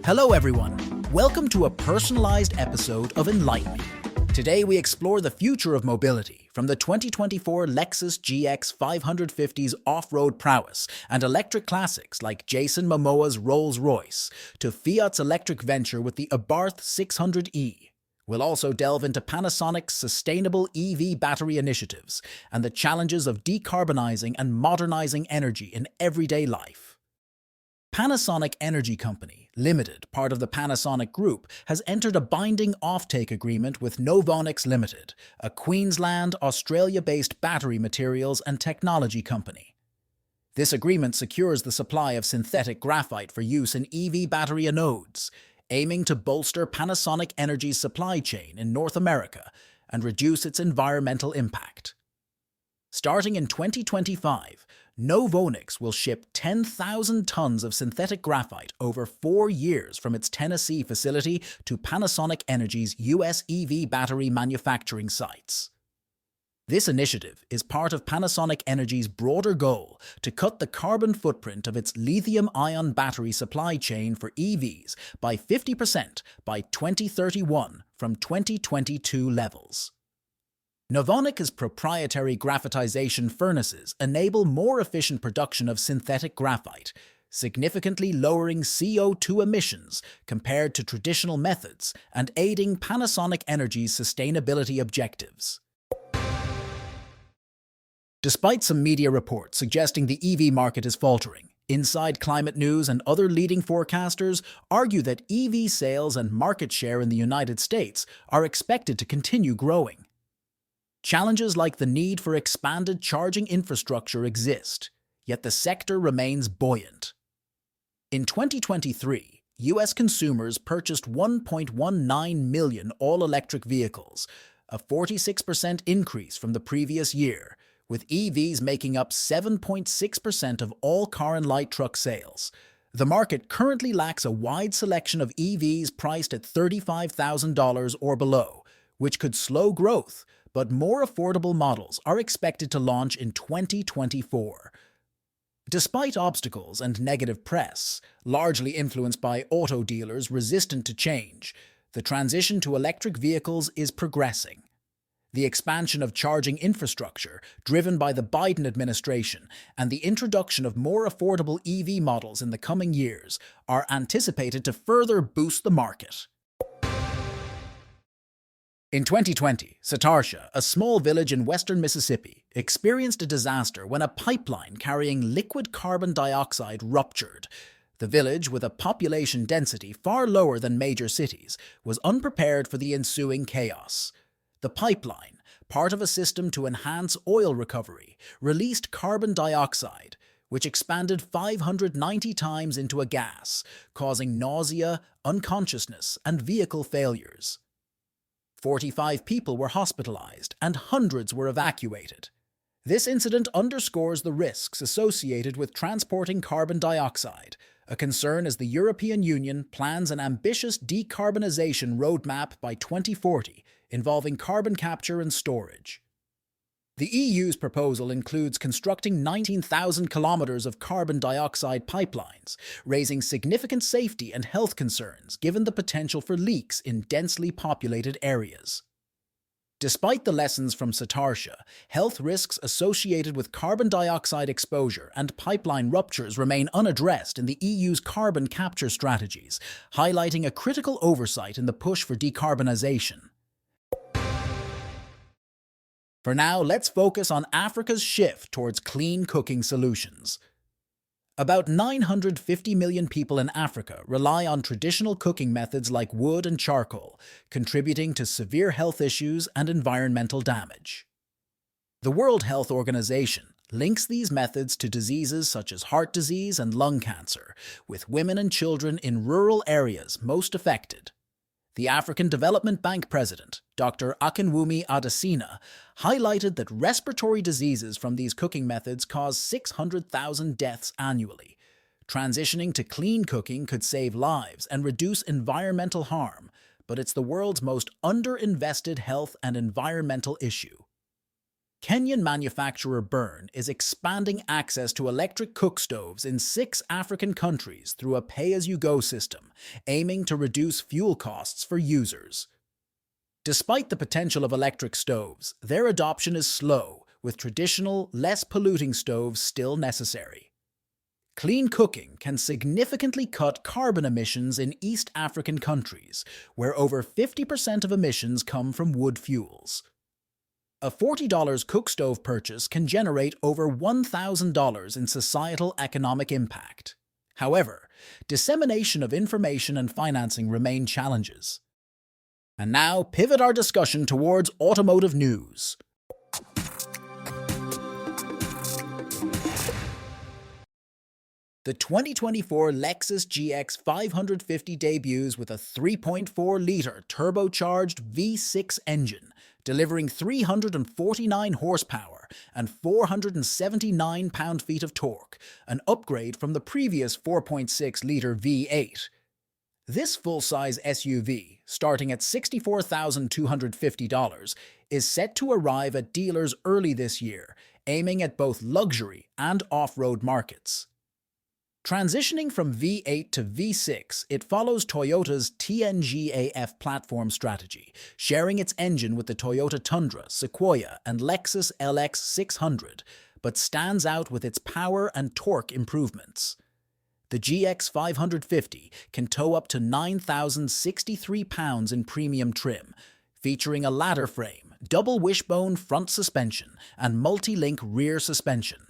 Hello everyone, welcome to a personalized episode of Enlighten Me. Today we explore the future of mobility, from the 2024 Lexus GX 550's off-road prowess and electric classics like Jason Momoa's Rolls-Royce, to Fiat's electric venture with the Abarth 600e. We'll also delve into Panasonic's sustainable EV battery initiatives and the challenges of decarbonizing and modernizing energy in everyday life. Panasonic Energy Company, Limited, part of the Panasonic Group, has entered a binding offtake agreement with Novonix Limited, a Queensland, Australia-based battery materials and technology company. This agreement secures the supply of synthetic graphite for use in EV battery anodes, aiming to bolster Panasonic Energy's supply chain in North America and reduce its environmental impact. Starting in 2025, Novonix will ship 10,000 tons of synthetic graphite over 4 years from its Tennessee facility to Panasonic Energy's US EV battery manufacturing sites. This initiative is part of Panasonic Energy's broader goal to cut the carbon footprint of its lithium-ion battery supply chain for EVs by 50% by 2031 from 2022 levels. Novonic's proprietary graphitization furnaces enable more efficient production of synthetic graphite, significantly lowering CO2 emissions compared to traditional methods and aiding Panasonic Energy's sustainability objectives. Despite some media reports suggesting the EV market is faltering, Inside Climate News and other leading forecasters argue that EV sales and market share in the United States are expected to continue growing. Challenges like the need for expanded charging infrastructure exist, yet the sector remains buoyant. In 2023, U.S. consumers purchased 1.19 million all-electric vehicles, a 46% increase from the previous year, with EVs making up 7.6% of all car and light truck sales. The market currently lacks a wide selection of EVs priced at $35,000 or below, which could slow growth, but more affordable models are expected to launch in 2024. Despite obstacles and negative press, largely influenced by auto dealers resistant to change, the transition to electric vehicles is progressing. The expansion of charging infrastructure, driven by the Biden administration, and the introduction of more affordable EV models in the coming years are anticipated to further boost the market. In 2020, Satarsha, a small village in western Mississippi, experienced a disaster when a pipeline carrying liquid carbon dioxide ruptured. The village, with a population density far lower than major cities, was unprepared for the ensuing chaos. The pipeline, part of a system to enhance oil recovery, released carbon dioxide, which expanded 590 times into a gas, causing nausea, unconsciousness, and vehicle failures. 45 people were hospitalized and hundreds were evacuated. This incident underscores the risks associated with transporting carbon dioxide, a concern as the European Union plans an ambitious decarbonization roadmap by 2040 involving carbon capture and storage. The EU's proposal includes constructing 19,000 kilometers of carbon dioxide pipelines, raising significant safety and health concerns given the potential for leaks in densely populated areas. Despite the lessons from Satarsha, health risks associated with carbon dioxide exposure and pipeline ruptures remain unaddressed in the EU's carbon capture strategies, highlighting a critical oversight in the push for decarbonization. For now, let's focus on Africa's shift towards clean cooking solutions. About 950 million people in Africa rely on traditional cooking methods like wood and charcoal, contributing to severe health issues and environmental damage. The World Health Organization links these methods to diseases such as heart disease and lung cancer, with women and children in rural areas most affected. The African Development Bank president, Dr. Akinwumi Adesina, highlighted that respiratory diseases from these cooking methods cause 600,000 deaths annually. Transitioning to clean cooking could save lives and reduce environmental harm, but it's the world's most underinvested health and environmental issue. Kenyan manufacturer Burn is expanding access to electric cook stoves in 6 African countries through a pay-as-you-go system, aiming to reduce fuel costs for users. Despite the potential of electric stoves, their adoption is slow, with traditional, less polluting stoves still necessary. Clean cooking can significantly cut carbon emissions in East African countries, where over 50% of emissions come from wood fuels. A $40 cook stove purchase can generate over $1,000 in societal economic impact. However, dissemination of information and financing remain challenges. And now, pivot our discussion towards automotive news. The 2024 Lexus GX 550 debuts with a 3.4-litre turbocharged V6 engine, delivering 349 horsepower and 479 pound-feet of torque, an upgrade from the previous 4.6-litre V8. This full-size SUV, starting at $64,250, is set to arrive at dealers early this year, aiming at both luxury and off-road markets. Transitioning from V8 to V6, it follows Toyota's TNGA-F platform strategy, sharing its engine with the Toyota Tundra, Sequoia, and Lexus LX 600, but stands out with its power and torque improvements. The GX 550 can tow up to 9,063 pounds in premium trim, featuring a ladder frame, double wishbone front suspension, and multi-link rear suspension.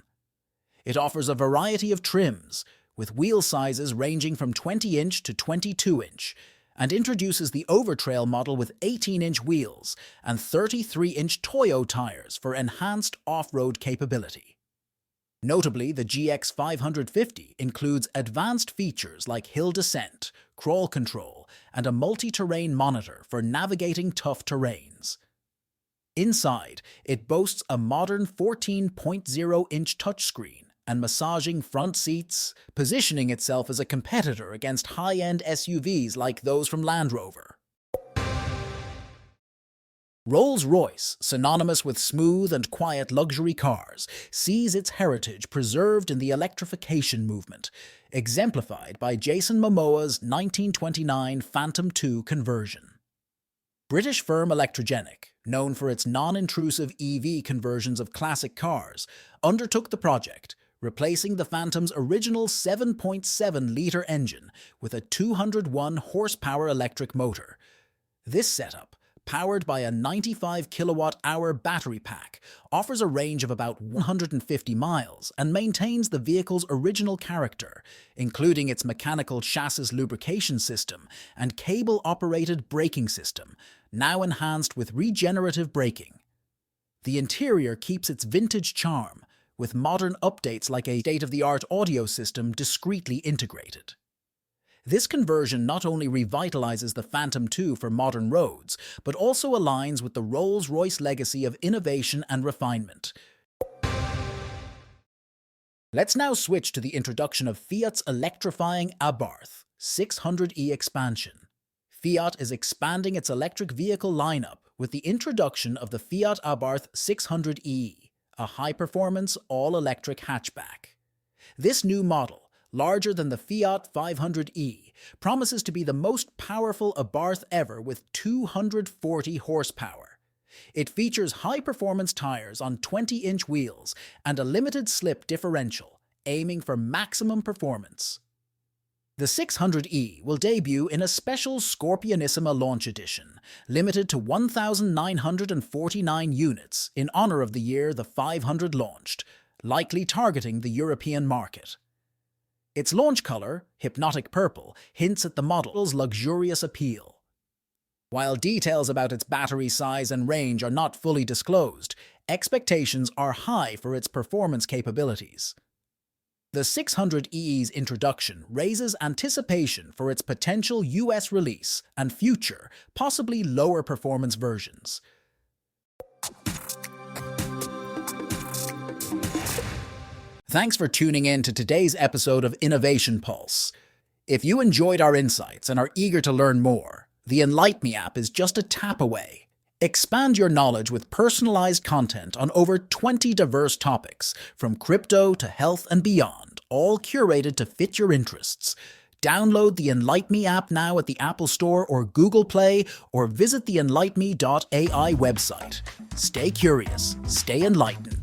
It offers a variety of trims, with wheel sizes ranging from 20-inch to 22-inch, and introduces the Overtrail model with 18-inch wheels and 33-inch Toyo tires for enhanced off-road capability. Notably, the GX 550 includes advanced features like hill descent, crawl control, and a multi-terrain monitor for navigating tough terrains. Inside, it boasts a modern 14.0-inch touchscreen and massaging front seats, positioning itself as a competitor against high-end SUVs like those from Land Rover. Rolls-Royce, synonymous with smooth and quiet luxury cars, sees its heritage preserved in the electrification movement, exemplified by Jason Momoa's 1929 Phantom II conversion. British firm Electrogenic, known for its non-intrusive EV conversions of classic cars, undertook the project, replacing the Phantom's original 7.7-litre engine with a 201-horsepower electric motor. This setup, powered by a 95 kilowatt-hour battery pack, offers a range of about 150 miles and maintains the vehicle's original character, including its mechanical chassis lubrication system and cable-operated braking system, now enhanced with regenerative braking. The interior keeps its vintage charm, with modern updates like a state-of-the-art audio system discreetly integrated. This conversion not only revitalizes the Phantom II for modern roads, but also aligns with the Rolls-Royce legacy of innovation and refinement. Let's now switch to the introduction of Fiat's electrifying Abarth 600e expansion. Fiat is expanding its electric vehicle lineup with the introduction of the Fiat Abarth 600e, a high-performance, all-electric hatchback. This new model, larger than the Fiat 500e, promises to be the most powerful Abarth ever with 240 horsepower. It features high-performance tires on 20-inch wheels and a limited-slip differential, aiming for maximum performance. The 600e will debut in a special Scorpionissima launch edition, limited to 1,949 units in honor of the year the 500 launched, likely targeting the European market. Its launch color, hypnotic purple, hints at the model's luxurious appeal. While details about its battery size and range are not fully disclosed, expectations are high for its performance capabilities. The 600e's introduction raises anticipation for its potential US release and future, possibly lower performance versions. Thanks for tuning in to today's episode of Innovation Pulse. If you enjoyed our insights and are eager to learn more, the Enlight Me app is just a tap away. Expand your knowledge with personalized content on over 20 diverse topics, from crypto to health and beyond, all curated to fit your interests. Download the Enlight Me app now at the Apple Store or Google Play, or visit the enlightme.ai website. Stay curious, stay enlightened.